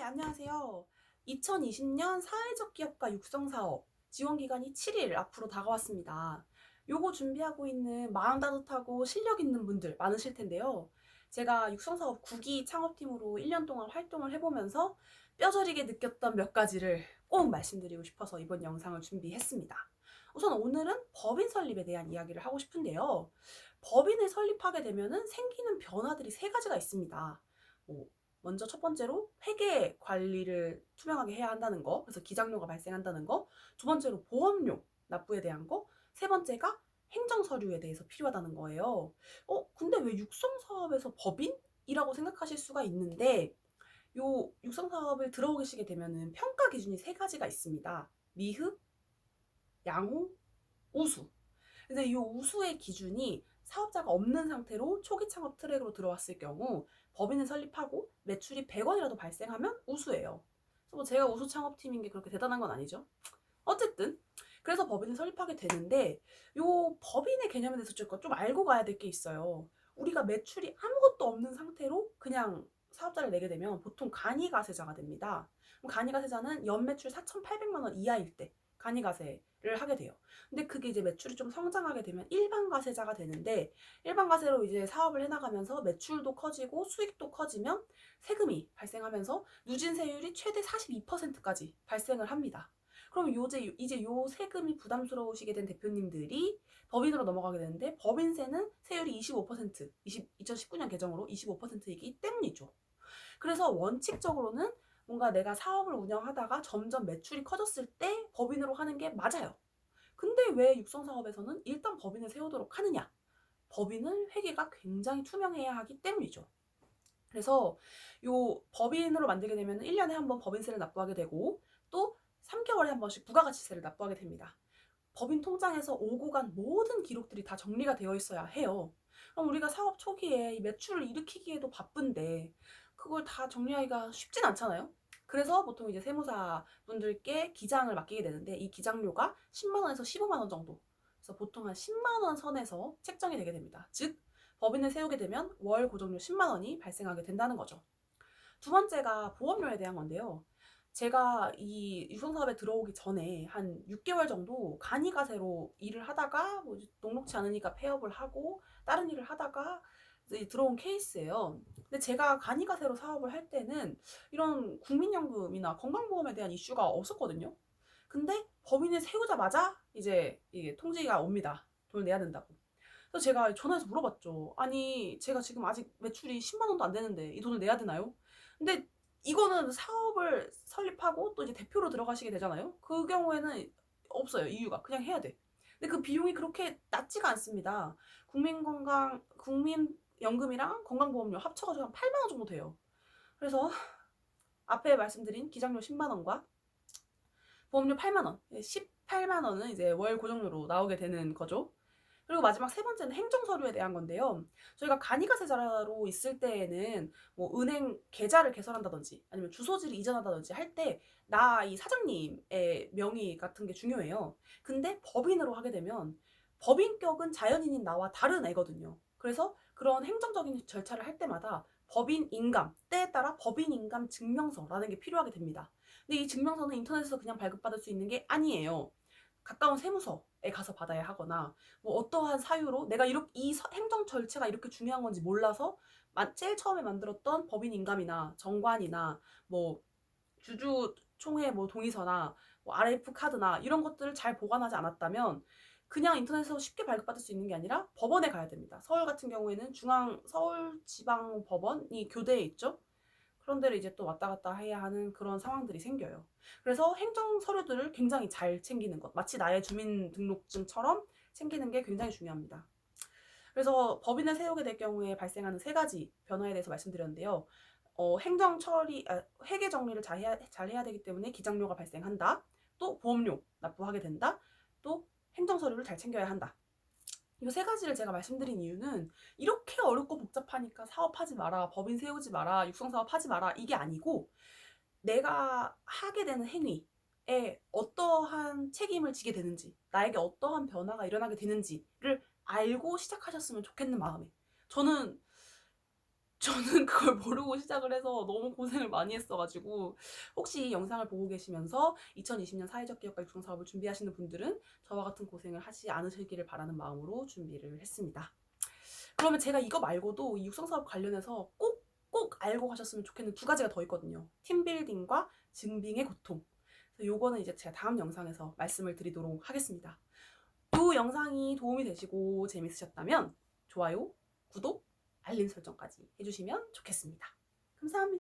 안녕하세요. 2020년 사회적 기업가 육성사업 지원기간이 7일 앞으로 다가왔습니다. 요거 준비하고 있는 마음 따뜻하고 실력 있는 분들 많으실 텐데요. 제가 육성사업 9기 창업팀으로 1년 동안 활동을 해보면서 뼈저리게 느꼈던 몇 가지를 꼭 말씀드리고 싶어서 이번 영상을 준비했습니다. 우선 오늘은 법인 설립에 대한 이야기를 하고 싶은데요. 법인을 설립하게 되면 생기는 변화들이 세 가지가 있습니다. 뭐 먼저 첫 번째로 회계 관리를 투명하게 해야 한다는 거, 그래서 기장료가 발생한다는 거. 두 번째로 보험료 납부에 대한 거. 세 번째가 행정 서류에 대해서 필요하다는 거예요. 근데 왜 육성 사업에서 법인이라고 생각하실 수가 있는데, 요 육성 사업을 들어오시게 되면은 평가 기준이 세 가지가 있습니다. 미흡, 양호, 우수. 근데 이 우수의 기준이 사업자가 없는 상태로 초기 창업 트랙으로 들어왔을 경우 법인을 설립하고 매출이 100원이라도 발생하면 우수예요. 그래서 뭐 제가 우수 창업팀인 게 그렇게 대단한 건 아니죠. 어쨌든 그래서 법인을 설립하게 되는데 요 법인의 개념에 대해서 좀 알고 가야 될 게 있어요. 우리가 매출이 아무것도 없는 상태로 그냥 사업자를 내게 되면 보통 간이가세자가 됩니다. 그럼 간이가세자는 연매출 4,800만 원 이하일 때 간이가세를 하게 돼요. 근데 그게 이제 매출이 좀 성장하게 되면 일반 과세자가 되는데, 일반 과세로 이제 사업을 해나가면서 매출도 커지고 수익도 커지면 세금이 발생하면서 누진세율이 최대 42%까지 발생을 합니다. 그럼 이제 요 세금이 부담스러우시게 된 대표님들이 법인으로 넘어가게 되는데, 법인세는 세율이 25%, 2019년 개정으로 25%이기 때문이죠. 그래서 원칙적으로는 뭔가 내가 사업을 운영하다가 점점 매출이 커졌을 때 법인으로 하는 게 맞아요. 근데 왜 육성사업에서는 일단 법인을 세우도록 하느냐? 법인은 회계가 굉장히 투명해야 하기 때문이죠. 그래서 요 법인으로 만들게 되면 1년에 한 번 법인세를 납부하게 되고, 또 3개월에 한 번씩 부가가치세를 납부하게 됩니다. 법인 통장에서 오고 간 모든 기록들이 다 정리가 되어 있어야 해요. 그럼 우리가 사업 초기에 매출을 일으키기에도 바쁜데 그걸 다 정리하기가 쉽진 않잖아요. 그래서 보통 이제 세무사 분들께 기장을 맡기게 되는데, 이 기장료가 10만 원에서 15만 원 정도. 그래서 보통 한 10만 원 선에서 책정이 되게 됩니다. 즉 법인을 세우게 되면 월 고정료 10만 원이 발생하게 된다는 거죠. 두 번째가 보험료에 대한 건데요. 제가 이 유성사업에 들어오기 전에 한 6개월 정도 간이가세로 일을 하다가 뭐 녹록치 않으니까 폐업을 하고 다른 일을 하다가 이제 들어온 케이스예요. 근데 제가 간이가세로 사업을 할 때는 이런 국민연금이나 건강보험에 대한 이슈가 없었거든요. 근데 법인을 세우자마자 이제 이게 통지가 옵니다. 돈을 내야 된다고. 그래서 제가 전화해서 물어봤죠. 아니, 제가 지금 아직 매출이 10만 원도 안 되는데 이 돈을 내야 되나요? 근데 이거는 사업을 설립하고 또 이제 대표로 들어가시게 되잖아요. 그 경우에는 없어요. 이유가. 그냥 해야 돼. 근데 그 비용이 그렇게 낮지가 않습니다. 국민연금이랑 건강보험료 합쳐가지고 한 8만 원 정도 돼요. 그래서 앞에 말씀드린 기장료 10만 원과 보험료 8만 원, 18만 원은 이제 월 고정료로 나오게 되는 거죠. 그리고 마지막 세 번째는 행정 서류에 대한 건데요. 저희가 간이가세자로 있을 때에는 뭐 은행 계좌를 개설한다든지 아니면 주소지를 이전한다든지 할 때 나 이 사장님의 명의 같은 게 중요해요. 근데 법인으로 하게 되면 법인격은 자연인인 나와 다른 애거든요. 그래서 그런 행정적인 절차를 할 때마다 법인 인감, 때에 따라 법인 인감 증명서라는 게 필요하게 됩니다. 근데 이 증명서는 인터넷에서 그냥 발급받을 수 있는 게 아니에요. 가까운 세무서에 가서 받아야 하거나, 뭐 어떠한 사유로 내가 이렇게 행정 절차가 이렇게 중요한 건지 몰라서 제일 처음에 만들었던 법인 인감이나 정관이나 뭐 주주총회 뭐 동의서나 뭐 RF 카드나 이런 것들을 잘 보관하지 않았다면 그냥 인터넷에서 쉽게 발급받을 수 있는 게 아니라 법원에 가야 됩니다. 서울 같은 경우에는 서울지방법원이 교대에 있죠. 그런 데를 이제 또 왔다 갔다 해야 하는 그런 상황들이 생겨요. 그래서 행정 서류들을 굉장히 잘 챙기는 것, 마치 나의 주민등록증처럼 챙기는 게 굉장히 중요합니다. 그래서 법인을 세우게 될 경우에 발생하는 세 가지 변화에 대해서 말씀드렸는데요. 행정 처리, 회계 정리를 잘 해야 되기 때문에 기장료가 발생한다. 또 보험료 납부하게 된다. 또 행정 서류를 잘 챙겨야 한다. 이 세 가지를 제가 말씀드린 이유는 이렇게 어렵고 복잡하니까 사업하지 마라, 법인 세우지 마라, 육성사업 하지 마라 이게 아니고, 내가 하게 되는 행위에 어떠한 책임을 지게 되는지, 나에게 어떠한 변화가 일어나게 되는지를 알고 시작하셨으면 좋겠는 마음에 저는 저는 그걸 모르고 시작을 해서 너무 고생을 많이 했어 가지고 혹시 이 영상을 보고 계시면서 2020년 사회적 기업가 육성 사업을 준비하시는 분들은 저와 같은 고생을 하지 않으시기를 바라는 마음으로 준비를 했습니다. 그러면 제가 이거 말고도 이 육성 사업 관련해서 꼭 알고 가셨으면 좋겠는 두 가지가 더 있거든요. 팀빌딩과 증빙의 고통. 그래서 요거는 이제 제가 다음 영상에서 말씀을 드리도록 하겠습니다. 이 영상이 도움이 되시고 재밌으셨다면 좋아요, 구독, 알림 설정까지 해주시면 좋겠습니다. 감사합니다.